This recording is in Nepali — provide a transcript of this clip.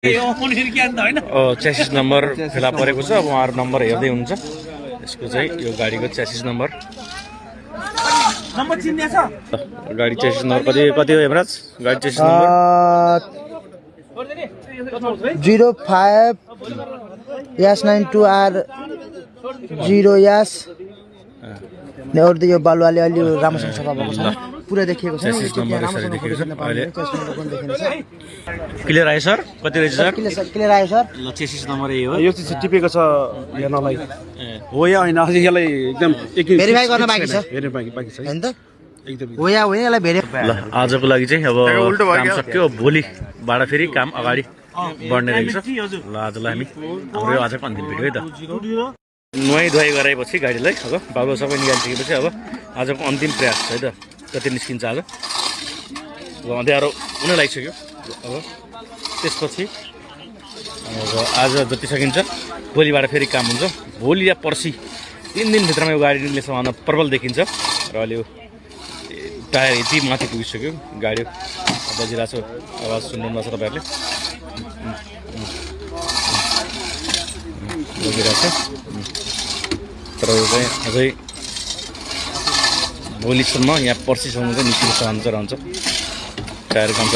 च्यासिस नम्बर फेला परेको छ। अब उहाँहरू नम्बर हेर्दै हुन्छ यसको चाहिँ यो गाडीको च्यासिस नम्बर गाडी च्यासिस नम्बर कति हो हेमराज गाडी च्यासिस नम्बर 05 S92R 0S और यो बालुवाले अलि राम्रोसँग सफा भएको छ पुरा देखिएको छ च्यासिस नम्बर यसरी देखिएको छ अहिले क्लियर आयो सर कति रहेछ सर क्लियर आयो सर ल च्यासिस नम्बर यही हो यो चाहिँ टिपेको छ हेर्नलाई हो या होइन यसलाई एकदम भेरिफाई गर्न बाँकी छ बाँकी छ हैन त एकदम हो या होइन यसलाई भेरि ल आजको लागि चाहिँ अब काम सक्यो भोलिबाट फेरि काम अगाडि बढ्ने रहेछ ल आजलाई हाम्रो यो आजको अन्तिम भिडियो है त नुहाई धुवाई गराएपछि गाडीलाई अब बाबु सबै निकालिसकेपछि अब आजको अन्तिम प्रयास है त कति निस्किन्छ आज ल अँध्यारो हुन लागिसक्यो अब त्यसपछि अब आज जति सकिन्छ भोलिबाट फेरि काम हुन्छ भोलि या पर्सि 3 दिनभित्रमा यो गाडी निस्केछ भन्न प्रबल देखिन्छ र अहिले टायर यति माथि पुगिसक्यो गाडी बजिरहेको छ आवाज सुन्नुभएको छ तपाईँहरूले बजिरहेको छ तर यो चाहिँ अझै भोलिसम्म यहाँ पर्सिसम्म चाहिँ निस्किने सहन्छ रहन्छ टायर काम